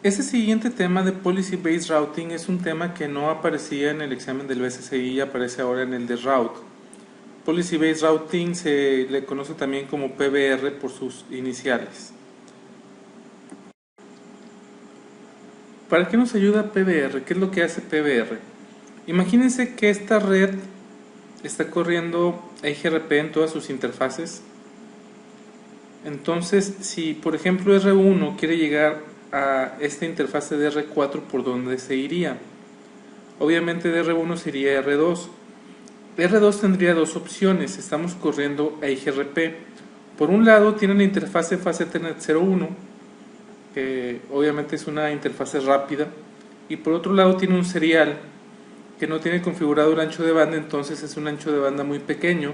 Ese siguiente tema de Policy Based Routing es un tema que no aparecía en el examen del BSCI y aparece ahora en el de Route. Policy Based Routing se le conoce también como PBR por sus iniciales. ¿Para qué nos ayuda PBR? ¿Qué es lo que hace PBR? Imagínense que esta red está corriendo IGRP en todas sus interfaces. Entonces, si por ejemplo R1 quiere llegar a esta interfase de R4, ¿por dónde se iría? Obviamente de R1 se iría a R2. R2 tendría dos opciones, estamos corriendo a IGRP. Por un lado tiene la interfase Fast Ethernet 01, que obviamente es una interfase rápida, y por otro lado tiene un serial que no tiene configurado el ancho de banda, entonces es un ancho de banda muy pequeño.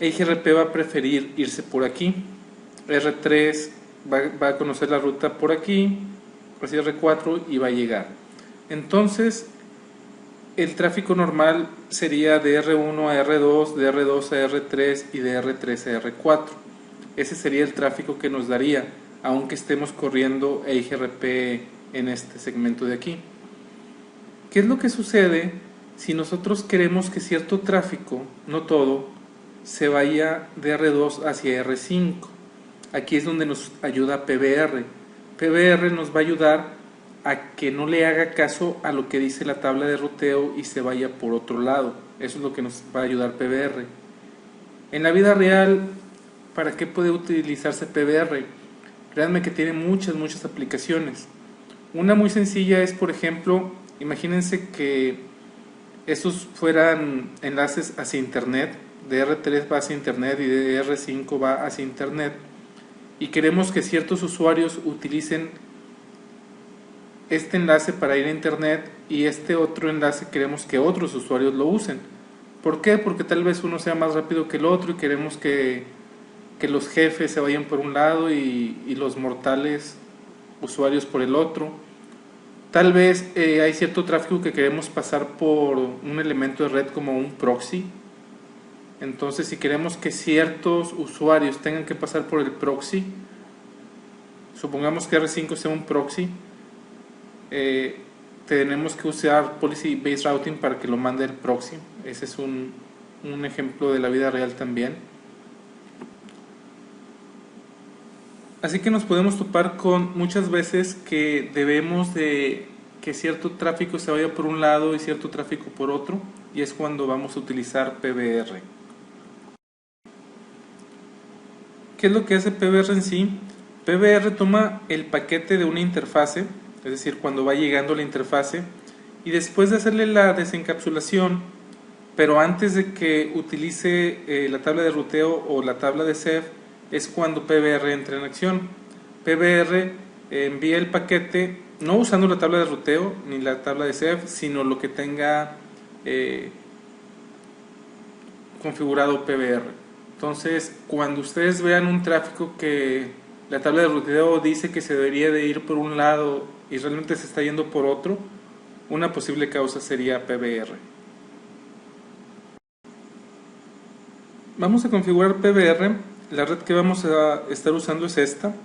IGRP va a preferir irse por aquí, R3 va a conocer la ruta por aquí, así R4 y va a llegar. Entonces el tráfico normal sería de R1 a R2, de R2 a R3 y de R3 a R4. Ese sería el tráfico que nos daría, aunque estemos corriendo IGRP en este segmento de aquí. ¿Qué es lo que sucede si nosotros queremos que cierto tráfico, no todo, se vaya de R2 hacia R5? Aquí es donde nos ayuda PBR. PBR nos va a ayudar a que no le haga caso a lo que dice la tabla de ruteo y se vaya por otro lado. Eso es lo que nos va a ayudar PBR. En la vida real, ¿para qué puede utilizarse PBR? Créanme que tiene muchas aplicaciones. Una muy sencilla es, por ejemplo, imagínense que estos fueran enlaces hacia internet, de R3 va hacia internet y de R5 va hacia internet, y queremos que ciertos usuarios utilicen este enlace para ir a internet y este otro enlace queremos que otros usuarios lo usen. ¿Por qué? Porque tal vez uno sea más rápido que el otro y queremos que los jefes se vayan por un lado y los mortales usuarios por el otro. Tal vez hay cierto tráfico que queremos pasar por un elemento de red como un proxy. Entonces, si queremos que ciertos usuarios tengan que pasar por el proxy, supongamos que R5 sea un proxy, tenemos que usar Policy Based Routing para que lo mande el proxy. Ese es un ejemplo de la vida real también. Así que nos podemos topar con muchas veces que debemos de que cierto tráfico se vaya por un lado y cierto tráfico por otro, y es cuando vamos a utilizar PBR. ¿Qué es lo que hace PBR en sí? PBR toma el paquete de una interfase, es decir, cuando va llegando la interfase, y después de hacerle la desencapsulación, pero antes de que utilice la tabla de ruteo o la tabla de CEF, es cuando PBR entra en acción. PBR envía el paquete no usando la tabla de ruteo ni la tabla de CEF, sino lo que tenga configurado PBR. Entonces, cuando ustedes vean un tráfico que la tabla de ruteo dice que se debería de ir por un lado y realmente se está yendo por otro, una posible causa sería PBR. Vamos a configurar PBR. La red que vamos a estar usando es esta.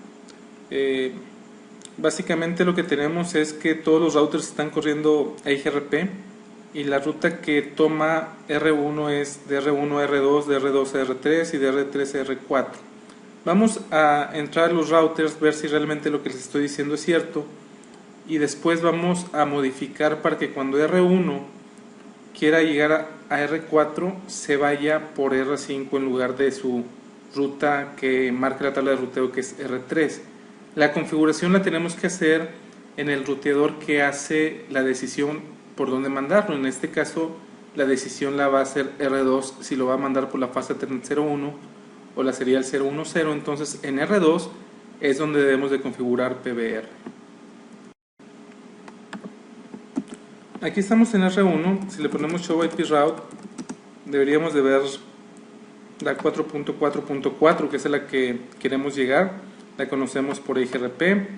Básicamente lo que tenemos es que todos los routers están corriendo a IGRP y la ruta que toma R1 es de R1 a R2, de R2 a R3 y de R3 a R4. Vamos a entrar a los routers, ver si realmente lo que les estoy diciendo es cierto, y después vamos a modificar para que cuando R1 quiera llegar a R4 se vaya por R5 en lugar de su ruta que marca la tabla de ruteo, que es R3. La configuración la tenemos que hacer en el ruteador que hace la decisión por dónde mandarlo. En este caso la decisión la va a hacer R2 si lo va a mandar por la fase Ethernet 01 o la serial 010. Entonces en R2 es donde debemos de configurar PBR. Aquí estamos en R1. Si le ponemos Show IP Route, deberíamos de ver la 4.4.4, que es a la que queremos llegar. La conocemos por IGRP,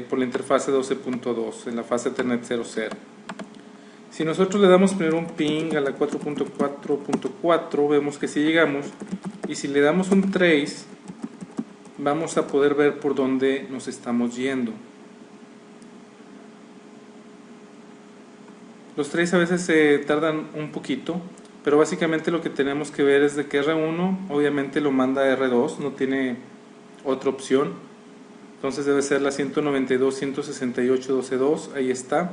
por la interfase 12.2 en la fase Ethernet 00. Si nosotros le damos primero un ping a la 4.4.4, vemos que sí llegamos, y si le damos un trace, vamos a poder ver por dónde nos estamos yendo. Los trays a veces se tardan un poquito, pero básicamente lo que tenemos que ver es de que R1 obviamente lo manda a R2, no tiene otra opción. Entonces debe ser la 192.168.12.2, ahí está.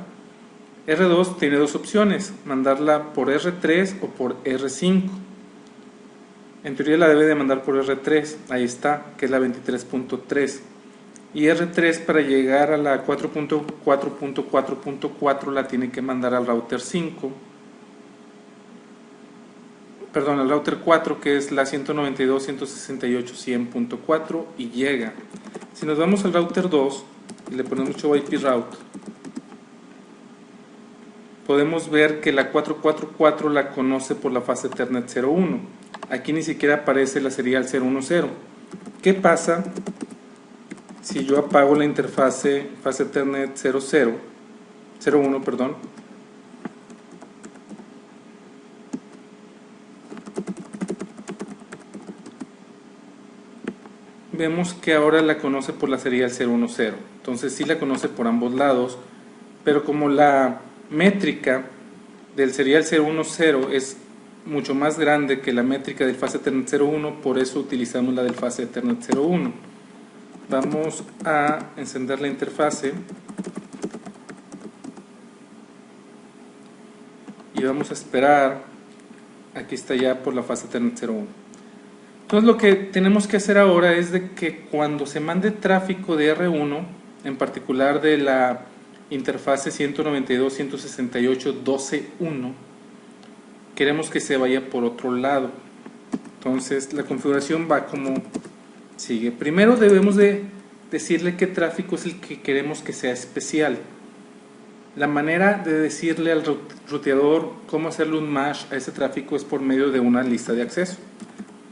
R2 tiene dos opciones, mandarla por R3 o por R5. En teoría la debe de mandar por R3, ahí está, que es la 23.3. Y R3 para llegar a la 4.4.4.4 la tiene que mandar al router 5. Perdón, al router 4, que es la 192.168.100.4, y llega. Si nos vamos al router 2 y le ponemos show IP route, podemos ver que la 444 la conoce por la fase Ethernet 01. Aquí ni siquiera aparece la serial 010. ¿Qué pasa si yo apago la interfase fase Ethernet 01, perdón? Vemos que ahora la conoce por la serial 010. Entonces sí la conoce por ambos lados, pero como la métrica del serial 010 es mucho más grande que la métrica del fase Ethernet 01, por eso utilizamos la del fase Ethernet 01. Vamos a encender la interfase y vamos a esperar. Aquí está ya por la fase Ethernet 01. Entonces lo que tenemos que hacer ahora es de que cuando se mande tráfico de R1, en particular de la interfase 192.168.12.1, queremos que se vaya por otro lado. Entonces la configuración va como sigue. Primero debemos de decirle qué tráfico es el que queremos que sea especial. La manera de decirle al ruteador cómo hacerle un mash a ese tráfico es por medio de una lista de acceso.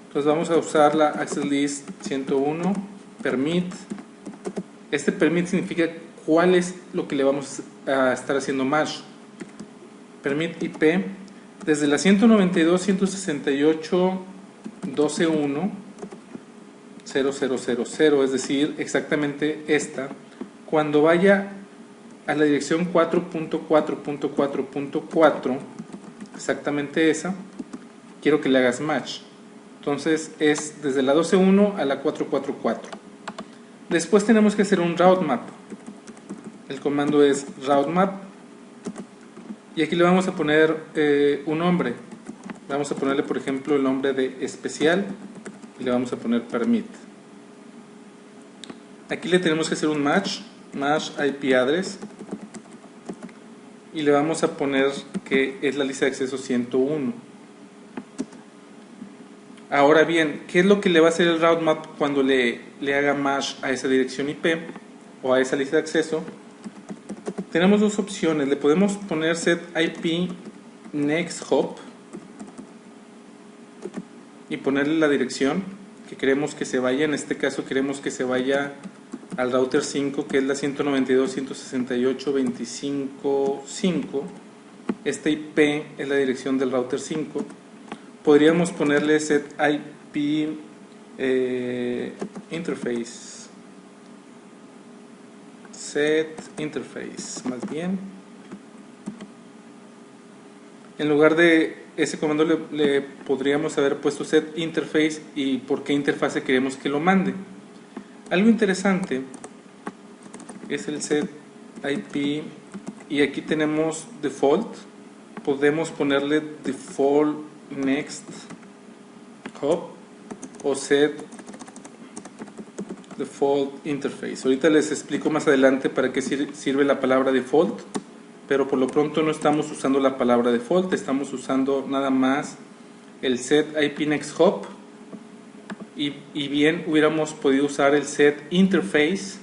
Entonces vamos a usar la access list 101 permit. Este permit significa cuál es lo que le vamos a estar haciendo mash. Permit IP desde la 192.168.12.1.0000, es decir, exactamente esta. Cuando vaya a la dirección 4.4.4.4, exactamente esa, quiero que le hagas match. Entonces es desde la 12.1 a la 4.4.4. Después tenemos que hacer un route map. El comando es route map y aquí le vamos a poner un nombre. Vamos a ponerle, por ejemplo, el nombre de especial y le vamos a poner permit. Aquí le tenemos que hacer un match IP address y le vamos a poner que es la lista de acceso 101. Ahora bien, ¿qué es lo que le va a hacer el route map cuando le haga match a esa dirección IP o a esa lista de acceso? Tenemos dos opciones. Le podemos poner set IP next hop y ponerle la dirección que queremos que se vaya. En este caso queremos que se vaya al router 5, que es la 192.168.25.5. Esta IP es la dirección del router 5. Podríamos ponerle set IP interface, set interface más bien. En lugar de ese comando le podríamos haber puesto set interface y por qué interfase queremos que lo mande. Algo interesante es el set IP y aquí tenemos default. Podemos ponerle default next hop o set default interface. Ahorita les explico más adelante para qué sirve la palabra default, pero por lo pronto no estamos usando la palabra default, estamos usando nada más el set IP next hop y bien hubiéramos podido usar el set interface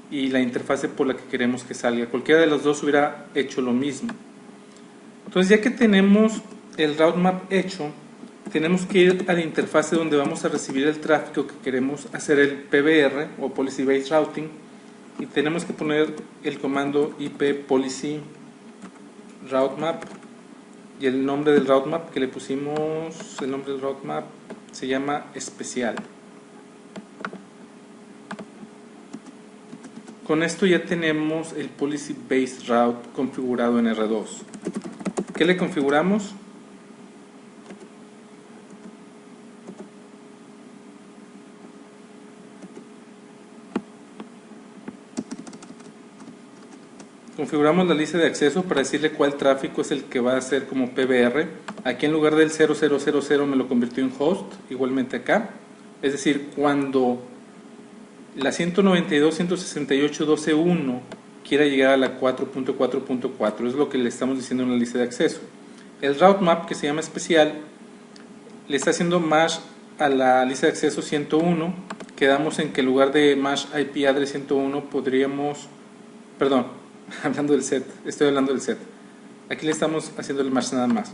y la interfase por la que queremos que salga. Cualquiera de los dos hubiera hecho lo mismo. Entonces, ya que tenemos el route map hecho, tenemos que ir a la interfase donde vamos a recibir el tráfico que queremos hacer el PBR o Policy Based Routing, y tenemos que poner el comando IP Policy Route Map y el nombre del route map que le pusimos, el nombre del route map se llama especial. Con esto ya tenemos el Policy Based Route configurado en R2. ¿Qué le configuramos? Configuramos la lista de acceso para decirle cuál tráfico es el que va a ser como PBR. Aquí en lugar del 0000 me lo convirtió en host, igualmente acá. Es decir, cuando la 192.168.12.1 quiera llegar a la 4.4.4, es lo que le estamos diciendo en la lista de acceso. El route map, que se llama especial, le está haciendo mash a la lista de acceso 101. Quedamos en que en lugar de mash IP address 101 podríamos, perdón, hablando del set, estoy hablando del set. Aquí le estamos haciendo el mash nada más.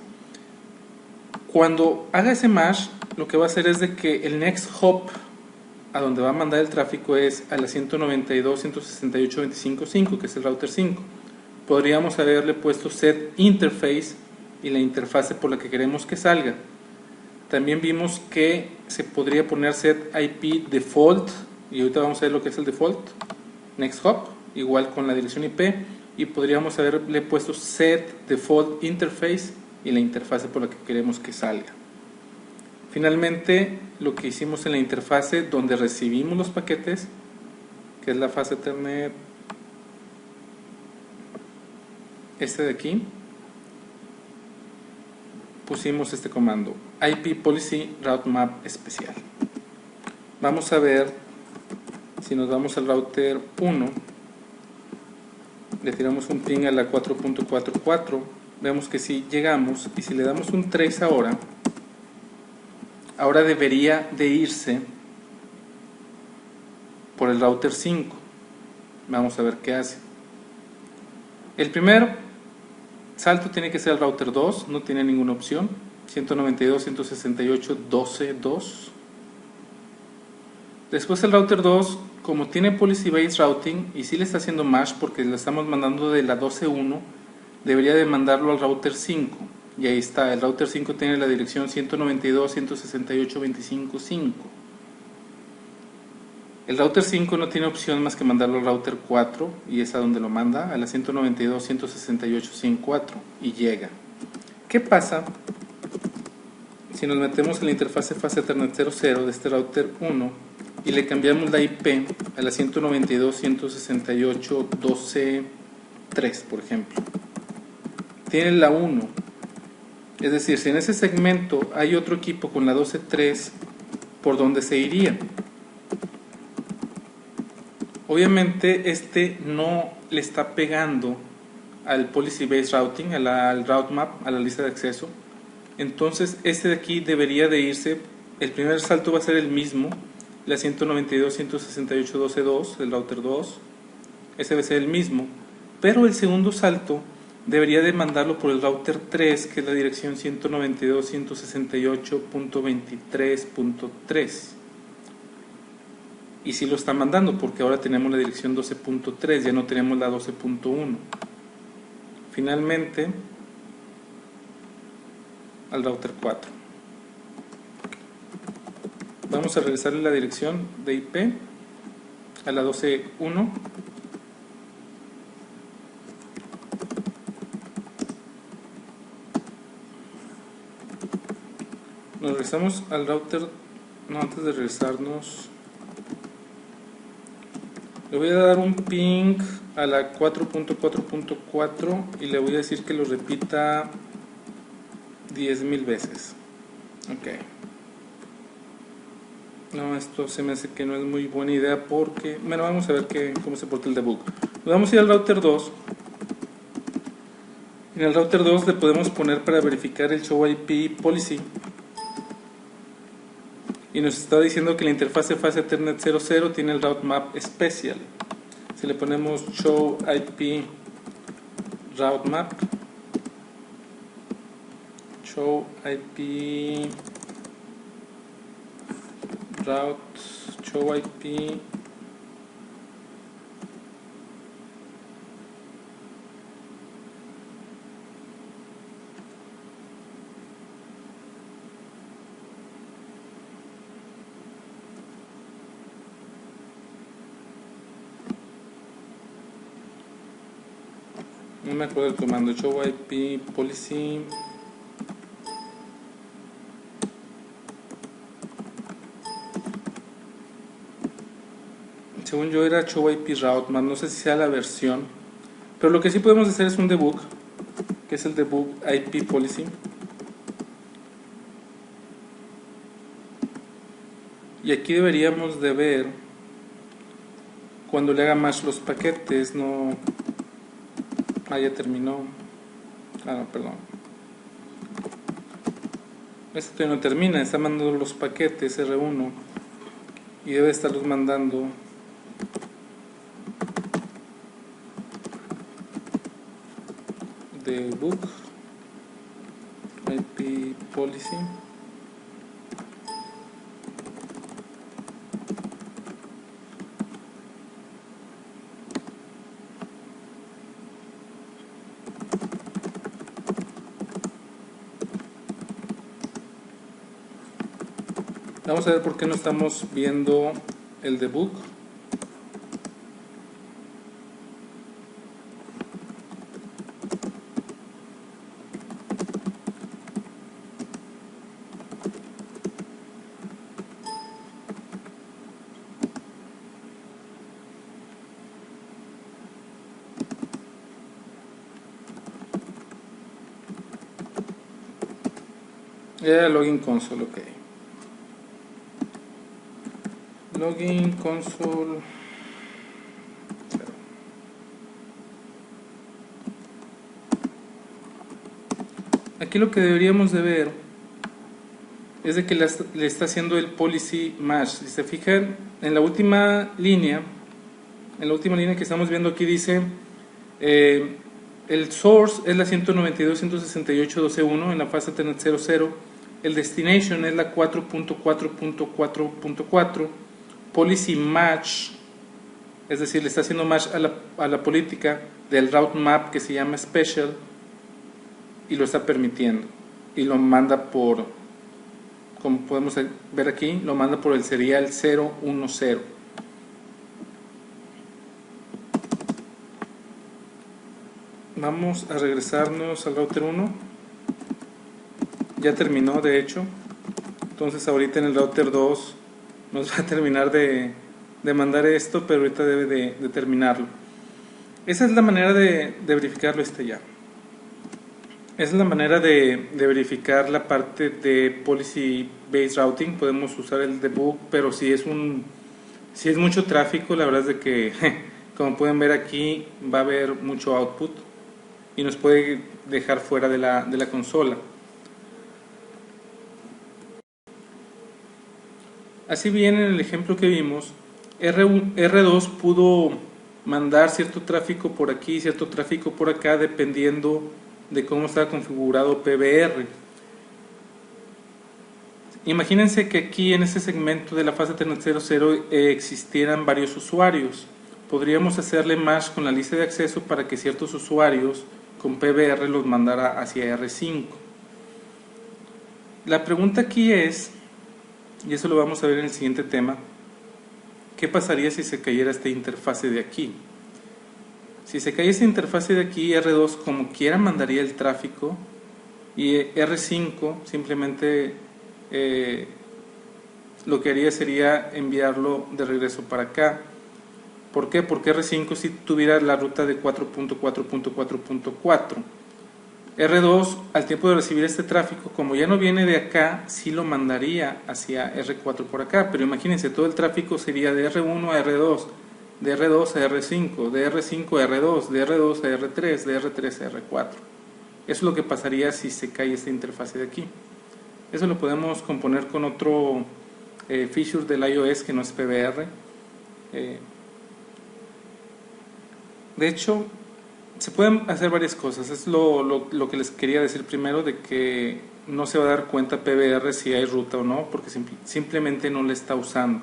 Cuando haga ese mash, lo que va a hacer es de que el next hop a donde va a mandar el tráfico es a la 192.168.25.5, que es el router 5. Podríamos haberle puesto set interface y la interfase por la que queremos que salga. También vimos que se podría poner set IP default, y ahorita vamos a ver lo que es el default. Next hop, igual con la dirección IP, y podríamos haberle puesto set default interface y la interfase por la que queremos que salga. Finalmente, lo que hicimos en la interfase donde recibimos los paquetes, que es la fase Ethernet, este de aquí, pusimos este comando, IP Policy Route Map especial. Vamos a ver, si nos vamos al router 1, le tiramos un ping a la 4.44, vemos que si llegamos, y si le damos un trace ahora debería de irse por el router 5. Vamos a ver qué hace. El primer salto tiene que ser el router 2, no tiene ninguna opción. 192.168.12.2. Después el router 2, como tiene Policy Based Routing y si le está haciendo mash porque le estamos mandando de la 12.1, debería de mandarlo al router 5. Y ahí está, el router 5 tiene la dirección 192.168.25.5. El router 5 no tiene opción más que mandarlo al router 4 y es a donde lo manda, a la 192.168.104 y llega. ¿Qué pasa si nos metemos en la interfase fase Ethernet 00 de este router 1 y le cambiamos la IP a la 192.168.12.3, por ejemplo? Tiene la 1. Es decir, si en ese segmento hay otro equipo con la 12.3, ¿por dónde se iría? Obviamente este no le está pegando al Policy Based Routing, al Route Map, a la lista de acceso. Entonces este de aquí debería de irse, el primer salto va a ser el mismo, la 192.168.12.2, el router 2, ese va a ser el mismo, pero el segundo salto debería de mandarlo por el router 3, que es la dirección 192.168.23.3. Y sí lo está mandando porque ahora tenemos la dirección 12.3, ya no tenemos la 12.1. Finalmente, al router 4. Vamos a regresarle la dirección de IP a la 12.1. Nos regresamos al router, no, antes de regresarnos, le voy a dar un ping a la 4.4.4 y le voy a decir que lo repita 10.000 veces. Ok. No, esto se me hace que no es muy buena idea porque, bueno, vamos a ver cómo se porta el debug. Nos vamos a ir al router 2. En el router 2 le podemos poner para verificar el show IP policy. Y nos está diciendo que la interfase fase Ethernet 00 tiene el route map special. Si le ponemos show IP route map, show IP route, show IP No me acuerdo del comando. Show IP policy. Según yo era show IP route, más no sé si sea la versión. Pero lo que sí podemos hacer es un debug, que es el debug IP policy. Y aquí deberíamos de ver cuando le haga match los paquetes, no... ya terminó. No, perdón. Este todavía no termina, está mandando los paquetes R1 y debe estarlos mandando debug IP policy. Vamos a ver por qué no estamos viendo el debug. Login console, ok. Login console. Aquí lo que deberíamos de ver es de que le está haciendo el policy match. Si se fijan en la última línea, que estamos viendo aquí dice el source es la 192.168.12.1 en la fase Ethernet 00. El destination es la 4.4.4.4. Policy match, es decir, le está haciendo match a la política del route map que se llama special y lo está permitiendo y lo manda por, como podemos ver aquí, lo manda por el serial 010. Vamos a regresarnos al router 1. Ya terminó, de hecho. Entonces ahorita en el router 2 nos va a terminar de mandar esto, pero ahorita debe de terminarlo. Esa es la manera de verificarlo ya. Esa es la manera de verificar la parte de policy based routing. Podemos usar el debug, pero si es mucho tráfico, la verdad es de que como pueden ver aquí va a haber mucho output y nos puede dejar fuera de la consola. Así bien, en el ejemplo que vimos, R2 pudo mandar cierto tráfico por aquí, cierto tráfico por acá, dependiendo de cómo está configurado PBR. Imagínense que aquí en este segmento de la fase Ethernet 00 existieran varios usuarios. Podríamos hacerle match con la lista de acceso para que ciertos usuarios con PBR los mandara hacia R5. La pregunta aquí es, y eso lo vamos a ver en el siguiente tema, ¿qué pasaría si se cayera esta interfase de aquí? Si se cae esta interfase de aquí, R2 como quiera mandaría el tráfico y R5 simplemente lo que haría sería enviarlo de regreso para acá. ¿Por qué? Porque R5 si tuviera la ruta de 4.4.4.4. R2 al tiempo de recibir este tráfico, como ya no viene de acá, sí lo mandaría hacia R4 por acá, pero imagínense, todo el tráfico sería de R1 a R2, de R2 a R5, de R5 a R2, de R2 a R3, de R3 a R4. Eso es lo que pasaría si se cae esta interfase de aquí. Eso lo podemos componer con otro feature del iOS que no es PBR. De hecho, se pueden hacer varias cosas. Es lo que les quería decir primero, de que no se va a dar cuenta PBR si hay ruta o no, porque simplemente no la está usando.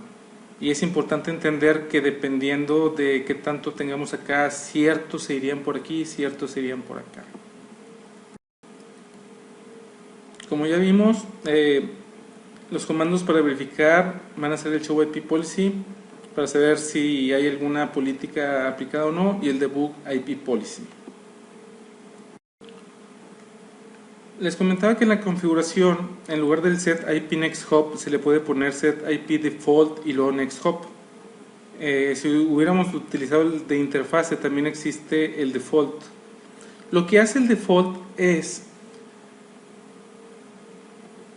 Y es importante entender que dependiendo de qué tanto tengamos acá, ciertos se irían por aquí, ciertos se irían por acá. Como ya vimos, los comandos para verificar van a ser el show IP policy, para saber si hay alguna política aplicada o no, y el debug IP policy. Les comentaba que en la configuración, en lugar del set IP next hop, se le puede poner set IP default y luego next hop. Si hubiéramos utilizado el de interfase, también existe el default. Lo que hace el default es,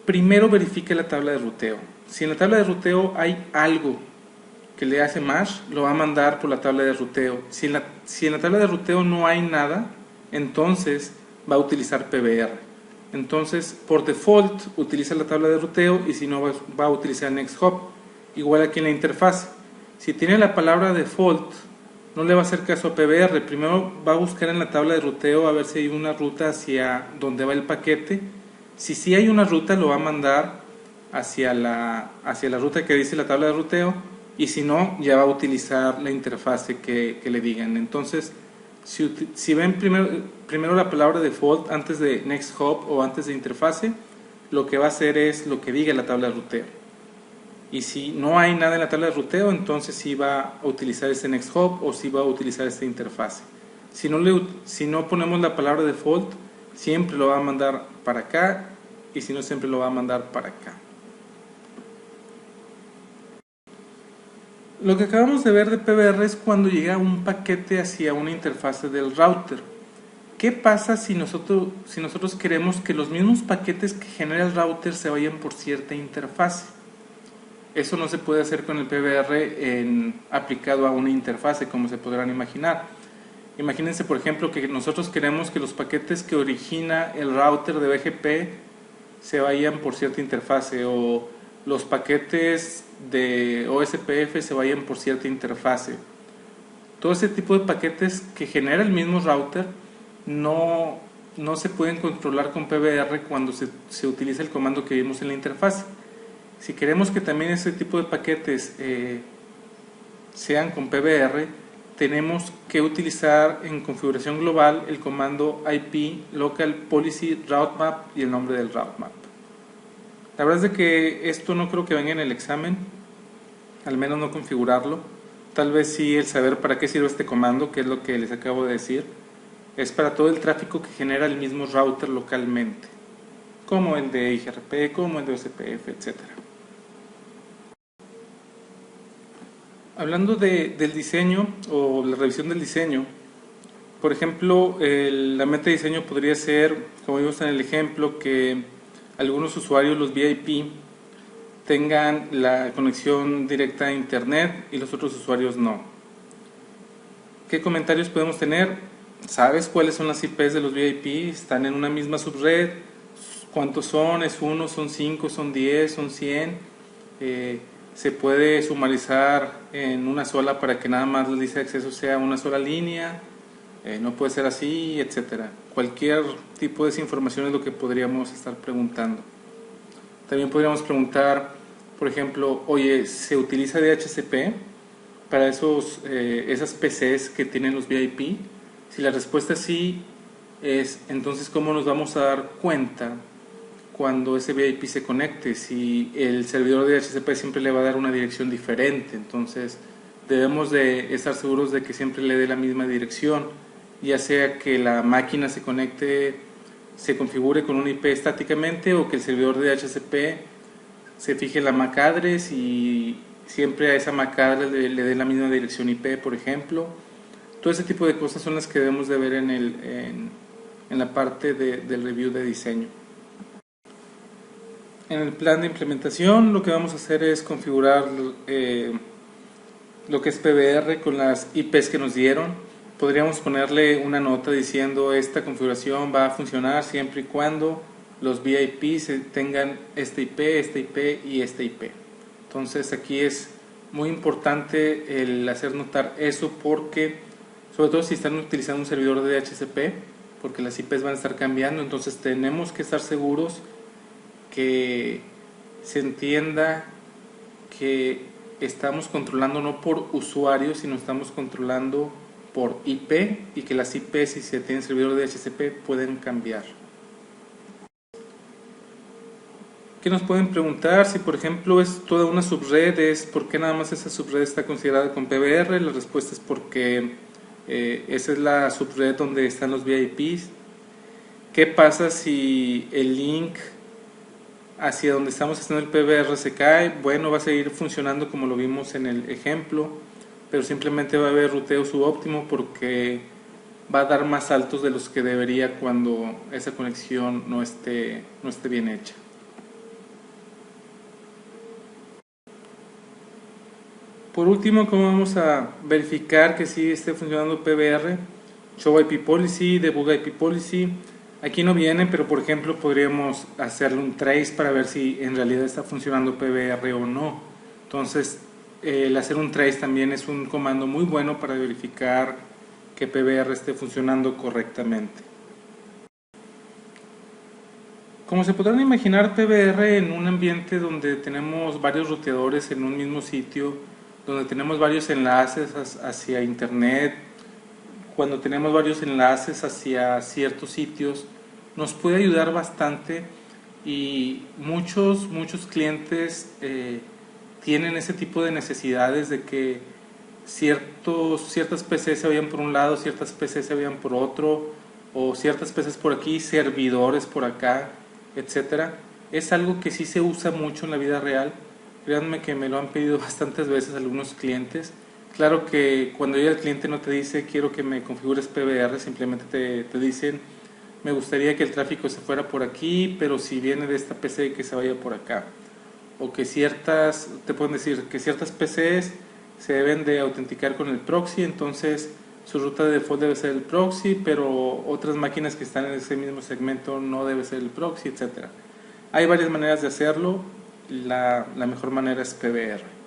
primero verifica la tabla de ruteo. Si en la tabla de ruteo hay algo que le hace match, lo va a mandar por la tabla de ruteo. Si en la tabla de ruteo no hay nada, entonces va a utilizar PBR. Entonces, por default, utiliza la tabla de ruteo y si no, va a utilizar next hop. Igual aquí en la interfaz. Si tiene la palabra default, no le va a hacer caso a PBR. Primero va a buscar en la tabla de ruteo a ver si hay una ruta hacia donde va el paquete. Si sí hay una ruta, lo va a mandar hacia la ruta que dice la tabla de ruteo. Y si no, ya va a utilizar la interfase que le digan. Entonces, si ven primero la palabra default antes de next hop o antes de interfase, lo que va a hacer es lo que diga la tabla de ruteo. Y si no hay nada en la tabla de ruteo, entonces sí va a utilizar este next hop o sí va a utilizar esta interfase. Si no ponemos la palabra default, siempre lo va a mandar para acá, y si no, siempre lo va a mandar para acá. Lo que acabamos de ver de PBR es cuando llega un paquete hacia una interfase del router. ¿Qué pasa si nosotros queremos que los mismos paquetes que genera el router se vayan por cierta interfase? Eso no se puede hacer con el PBR aplicado a una interfase, como se podrán imaginar. Imagínense, por ejemplo, que nosotros queremos que los paquetes que origina el router de BGP se vayan por cierta interfase, o los paquetes de OSPF se vayan por cierta interfase. Todo ese tipo de paquetes que genera el mismo router no se pueden controlar con PBR cuando se utiliza el comando que vimos en la interfase. Si queremos que también ese tipo de paquetes sean con PBR, tenemos que utilizar en configuración global el comando IP local policy routemap y el nombre del routemap. La verdad es de que esto no creo que venga en el examen, al menos no configurarlo. Tal vez sí el saber para qué sirve este comando, que es lo que les acabo de decir. Es para todo el tráfico que genera el mismo router localmente, como el de IGRP, como el de OSPF, etc. Hablando del diseño o la revisión del diseño, por ejemplo, la meta de diseño podría ser, como vimos en el ejemplo, que algunos usuarios, los VIP, tengan la conexión directa a internet y los otros usuarios no. ¿Qué comentarios podemos tener? ¿Sabes cuáles son las IPs de los VIP? ¿Están en una misma subred? ¿Cuántos son? ¿Es uno? ¿Son 5? ¿Son 10? ¿Son 100? ¿Se puede sumarizar en una sola para que nada más la lista de acceso sea una sola línea? No puede ser así, etcétera. Cualquier tipo de esa información es lo que podríamos estar preguntando. También podríamos preguntar, por ejemplo, oye, ¿se utiliza DHCP para esas PCs que tienen los VIP? Si la respuesta es sí, entonces ¿cómo nos vamos a dar cuenta cuando ese VIP se conecte? Si el servidor de DHCP siempre le va a dar una dirección diferente, entonces debemos de estar seguros de que siempre le dé la misma dirección, ya sea que la máquina se conecte, se configure con un IP estáticamente, o que el servidor de DHCP se fije la MAC address y siempre a esa MAC address le dé la misma dirección IP, por ejemplo. Todo ese tipo de cosas son las que debemos de ver en la parte del review de diseño. En el plan de implementación lo que vamos a hacer es configurar lo que es PBR con las IPs que nos dieron. Podríamos ponerle una nota diciendo esta configuración va a funcionar siempre y cuando los VIPs tengan esta IP y esta IP. Entonces aquí es muy importante el hacer notar eso, porque sobre todo si están utilizando un servidor de DHCP, porque las IPs van a estar cambiando, entonces tenemos que estar seguros que se entienda que estamos controlando no por usuario, sino estamos controlando por IP, y que las IPs, si se tiene servidor de DHCP, pueden cambiar. ¿Qué nos pueden preguntar? Si por ejemplo es toda una subred, ¿por qué nada más esa subred está considerada con PBR? La respuesta es porque esa es la subred donde están los VIPs. ¿Qué pasa si el link hacia donde estamos haciendo el PBR se cae? Bueno, va a seguir funcionando como lo vimos en el ejemplo, pero simplemente va a haber ruteo subóptimo porque va a dar más saltos de los que debería cuando esa conexión no esté bien hecha. Por último, ¿cómo vamos a verificar que sí esté funcionando PBR? Show IP Policy, Debug IP Policy. Aquí no viene, pero por ejemplo podríamos hacerle un trace para ver si en realidad está funcionando PBR o no. Entonces, el hacer un trace también es un comando muy bueno para verificar que PBR esté funcionando correctamente. Como se podrán imaginar, PBR en un ambiente donde tenemos varios ruteadores en un mismo sitio, donde tenemos varios enlaces hacia internet, cuando tenemos varios enlaces hacia ciertos sitios, nos puede ayudar bastante, y muchos clientes tienen ese tipo de necesidades de que ciertas PCs se vayan por un lado, ciertas PCs se vayan por otro, o ciertas PCs por aquí, servidores por acá, etcétera. Es algo que sí se usa mucho en la vida real. Créanme que me lo han pedido bastantes veces algunos clientes. Claro que cuando ya el cliente no te dice quiero que me configures PBR, simplemente te dicen me gustaría que el tráfico se fuera por aquí, pero si viene de esta PC que se vaya por acá. O que te pueden decir que ciertas PCs se deben de autenticar con el proxy, entonces su ruta de default debe ser el proxy, pero otras máquinas que están en ese mismo segmento no debe ser el proxy, etcétera. Hay varias maneras de hacerlo, la mejor manera es PBR.